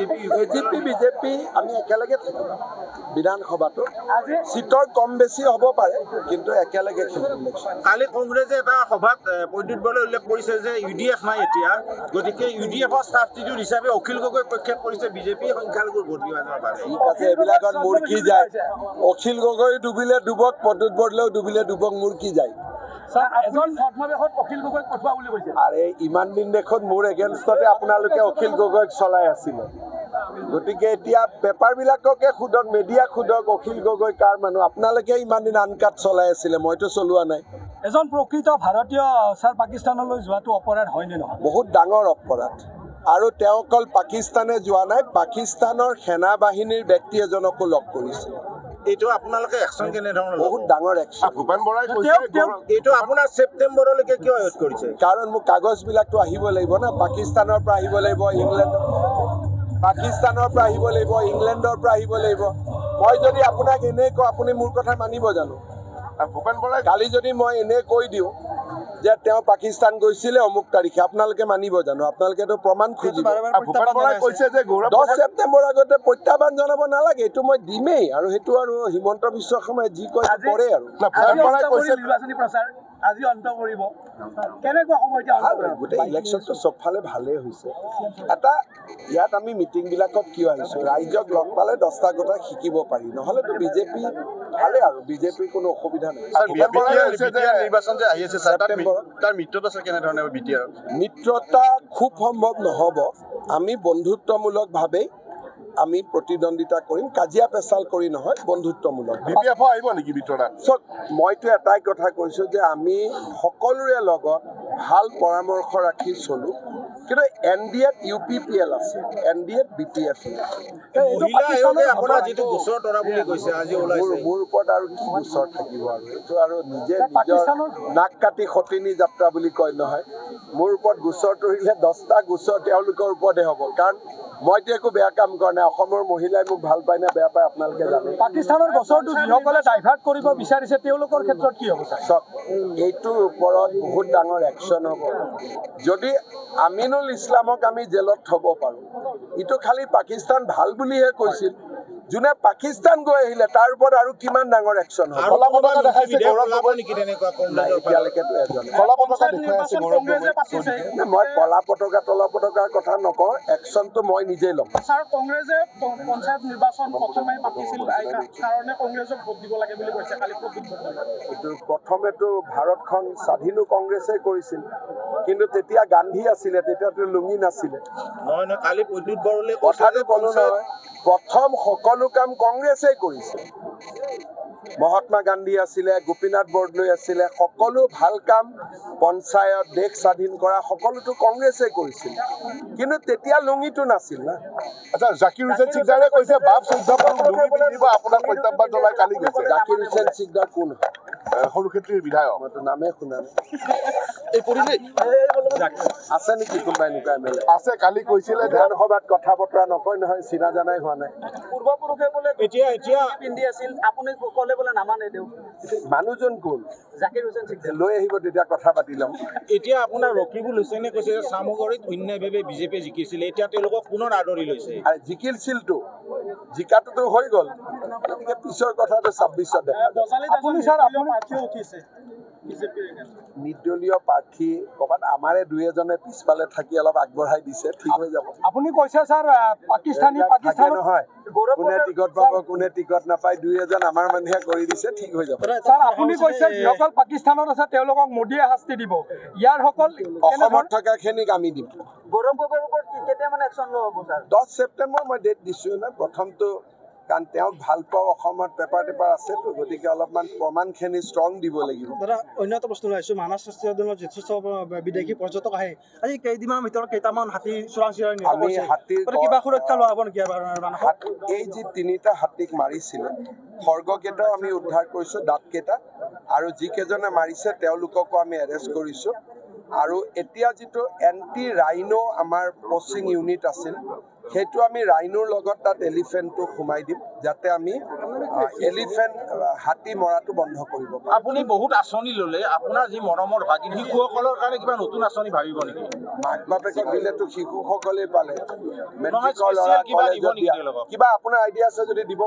AGP BJP আমি একেলগে থাকিম বিধানসভাটো সিটৰ কম বেছি হ'ব পাৰে কিন্তু একেলগে খেলিম ইলেকশ্যন। কালি কংগ্ৰেছে এটা সভাত প্ৰদ্যুৎ বৰাই উল্লেখ কৰিছে যে ইউডিএফ নাই এতিয়া, গতিকে ইউডিএফৰ ছাবষ্টিটিউট হিচাপে অখিল গগৈ প্ৰক্ষেপ কৰিছে বিজেপি সংখ্যালঘুৰ ভোট বিভাজনৰ বাবে। ঠিক আছে, এইবিলাকত মোৰ কি যায়? অখিল গগৈ ডুবিলে ডুবক, প্ৰদ্যুৎ বৰদলৈও ডুবিলে ডুবক, মোৰ কি যায়? আৰে ইমান দিন দেখোন মোৰ এগেইনষ্টতে আপোনালোকে অখিল গগৈক চলাই আছিলে, গতিকে এতিয়া পেপাৰবিলাককে সোধক, মেডিয়াক সোধক অখিল গগৈ কাৰ মানুহ। আপোনালোকে ইমান দিন আনকাট চলাই আছিলে, মইতো চলোৱা নাই। এজন প্ৰকৃত ভাৰতীয় ছাৰ পাকিস্তানলৈ যোৱাটো অপৰাধ হয়নে নহয়? বহুত ডাঙৰ অপৰাধ, আৰু তেওঁ অকল পাকিস্তানে যোৱা নাই, পাকিস্তানৰ সেনা বাহিনীৰ ব্যক্তি এজনকো লগ কৰিছে। এইটো আপোনালোকে একশ্যন কেনেধৰণৰ? বহুত ডাঙৰ একশ্যন। ভূপেন বৰাই কৈছে এইটো আপোনাৰ ছেপ্টেম্বৰলৈকে কিয় এড কৰিছে? কাৰণ মোক কাগজবিলাকতো আহিব লাগিব না, পাকিস্তানৰ পৰা আহিব লাগিব, পাকিস্তানৰ পৰা আহিব লাগিব, ইংলেণ্ডৰ পৰা আহিব লাগিব। মই যদি আপোনাক এনেই কওঁ আপুনি মোৰ কথা মানিব জানো? ভূপেন বৰাই কালি যদি মই এনেই কৈ দিওঁ যে তেওঁ পাকিস্তান গৈছিলে অমুক তাৰিখে, আপোনালোকে মানিব জানো? আপোনালোকেতো প্ৰমাণ খুজিব। ভূপেন বৰাই কৈছে যে 10 ছেপ্টেম্বৰ আগতে প্ৰত্যাহ্বান জনাব নালাগে, এইটো মই দিমেই। আৰু সেইটো আৰু হিমন্ত বিশ্ব শৰ্মাই যি কয় কৰে আৰু নিৰ্বাচনী প্ৰচাৰ আজি অন্ত কৰিব, কেনেকুৱা সময় গোটেই ইলেকশ্যনটো চবফালে ভালেই হৈছে। এটা ইয়াত আমি মিটিংবিলাকত কিয় আহিছোঁ, ৰাইজক লগ পালে 10টা কথা শিকিব পাৰি, নহ'লেতো বিজেপি ভালে আৰু বিজেপিৰ কোনো অসুবিধা নাই। নিৰ্বাচন যে আহি আছে তাৰ মিত্ৰতা কেনেধৰণে বিটিআৰ? মিত্ৰতা খুব সম্ভৱ নহ'ব, আমি বন্ধুত্বমূলকভাৱেই আমি প্ৰতিদ্বন্দ্বিতা কৰিম, কাজিয়া পেচাল কৰি নহয়, বন্ধুত্বমূলক। বিপিএফও আহিব নেকি মিত্ৰতা? চব মইতো এটাই কথা কৈছোঁ যে আমি সকলোৰে লগত ভাল পৰামৰ্শ ৰাখি চলোঁ, কিন্তু NDAত UPPL আছে, NDAত BPF মোৰ ওপৰত আৰু কি গোচৰ থাকিব? আৰু এইটো আৰু নিজে নিজৰ নাক কাটি সতিনী যাত্ৰা বুলি কয় নহয়, মোৰ ওপৰত গোচৰ তৰিলে 10টা গোচৰ তেওঁলোকৰ ওপৰতহে হ'ব, কাৰণ মইতো একো বেয়া কাম কৰা নাই। অসমৰ মহিলাই মোক ভাল পায় নে বেয়া পায় আপোনালোকে জানে। পাকিস্তানৰ গোচৰটো যিসকলে ডাইভাৰ্ট কৰিব বিচাৰিছে তেওঁলোকৰ ক্ষেত্ৰত কি হ'ব? চাওক, এইটোৰ ওপৰত বহুত ডাঙৰ একশ্যন হ'ব। যদি আমিনুল ইছলামক আমি জেলত থ'ব পাৰোঁ, ইটো খালি পাকিস্তান ভাল বুলিহে কৈছিল, যোনে পাকিস্তান গৈ আহিলে তাৰ ওপৰত আৰু কিমান ডাঙৰ একশ্যন হ'ব? মই কলা পতাকা তলা পতাকাৰ কথা নকওঁ, একশ্যনটো মই নিজেই ল'ম। কংগ্ৰেছে পঞ্চায়ত নিৰ্বাচন প্ৰথমে পাতিছিল কাৰণে কংগ্ৰেছক ভোট দিব লাগে বুলি কৈছে কালি প্ৰদ্যুৎ বৰদলৈ। এইটো প্ৰথমেতো ভাৰতখন স্বাধীনো কংগ্ৰেছে কৰিছিল, কিন্তু তেতিয়া গান্ধী আছিলে, তেতিয়াতো লুঙি নাছিলে। কালি প্ৰদ্যুৎ বৰদলৈ কথাটো ক'লো নহয়, প্ৰথম সকলো কাম কংগ্ৰেছেই কৰিছে। মহাত্মা গান্ধী আছিলে, গোপীনাথ বৰদলৈ আছিলে, সকলো ভাল কাম পঞ্চায়ত, দেশ স্বাধীন কৰা সকলোতো কংগ্ৰেছেই কৰিছিল, কিন্তু তেতিয়া লুঙিটো নাছিল না। আচ্ছা, জাকিৰ হুছেইন চিকদাৰে কৈছে বাপ আপোনাক প্ৰত্যাহ্বান জনাই কালি গৈছে। জাকিৰ হুছেইন চিকদাৰ কোন? সৰুক্ষেত্ৰীৰ বিধায়ক। মইতো নামেই শুনা নাই। আছে নেকি কোনোবা এনেকুৱা MLA? আছে, কালি কৈছিলে বিধানসভাত কথা বতৰা নকয় নহয়, চিনা জানাই হোৱা নাই। পূৰ্বপুৰুষে বোলে এতিয়া পিন্ধি আছিল, আপুনি ক'লে বোলে নামানে দেউ। মানুহজন কোন? জাকিৰ হুছেইন চিকদাৰ। লৈ আহিব, তেতিয়া কথা পাতি ল'ম। এতিয়া আপোনাৰ ৰকিবুল হুছেইনে কৈছে যে চামগুৰিত অন্যায়ভাৱে বিজেপিয়ে জিকিছিলে, এতিয়া তেওঁলোকক পুনৰ আদৰি লৈছে। আৰু জিকিলছিলতো, জিকাটোতো হৈ গ'ল, গতিকে পিছৰ কথাটো 26ত দেখা যাব। নিৰ্দলীয় প্ৰাৰ্থী ক'ৰবাত আমাৰে দুই এজনে পিছফালে থাকি অলপ আগবঢ়াই দিছে, ঠিক হৈ যাব। আপুনি কৈছে ছাৰ পাকিস্তান নহয়, কোনে টিকট পাব কোনে টিকট নাপায়, দুই এজন আমাৰ মানুহে কৰি দিছে, ঠিক হৈ যাব। ছাৰ আপুনি কৈছে যিসকল পাকিস্তানত আছে তেওঁলোকক মোদীয়ে শাস্তি দিব, ইয়াৰ সকল অসমত থকাখিনিক আমি দিম। গৌৰৱ গগৈৰ ওপৰত কেতিয়া মানে একশ্যন লোৱা হ'ব ছাৰ? 10 ছেপ্টেম্বৰ মই ডেট দিছোঁ না। প্ৰথমটো কাৰণ তেওঁক ভাল পাওঁ, অসমত পেপাৰ টেপাৰ আছেতো, গতিকে অলপমান প্ৰমাণখিনি ষ্ট্ৰং দিব লাগিব। দাদা, অন্য এটা প্ৰশ্ন আহিছোঁ, মানাহ ৰাষ্ট্ৰীয় উদ্যানত যথেষ্ট বিদেশী পৰ্যটক আহে, আজি কেইদিনমানৰ ভিতৰত কেইটামান হাতী চোৰাং চিকাৰী নিহত আমি কৰিছে, হাতীৰ কিবা সুৰক্ষা লোৱা হ'ব নেকি? এই যি 3টা হাতীক মাৰিছিলে, খৰ্গকেইটাও আমি উদ্ধাৰ কৰিছোঁ, দাঁতকেইটা, আৰু যিকেইজনে মাৰিছে তেওঁলোককো আমি এৰেষ্ট কৰিছোঁ। আৰু এতিয়া যিটো এণ্টি ৰাইনো আমাৰ পচিং ইউনিট আছিল সেইটো আমি ৰাইনোৰ লগত তাত এলিফেণ্টটো সোমাই দিম যাতে আমি এলিফেণ্ট হাতী মৰাটো বন্ধ কৰিব পাৰোঁ। আপুনি বহুত আঁচনি ল'লে, আপোনাৰ যি মৰমৰ ভাগিন শিশুসকলৰ কাৰণে কিবা নতুন আঁচনি ভাবিব নেকি? মাক বাপেকক দিলেতো শিশুসকলেই পালে, নহয়, মেট্ৰিকৰ special ল'ৰা কিবা দিব কলেজত নেকি দিয়া তেওঁলোকক? কিবা আপোনাৰ আইডিয়া আছে যদি দিব।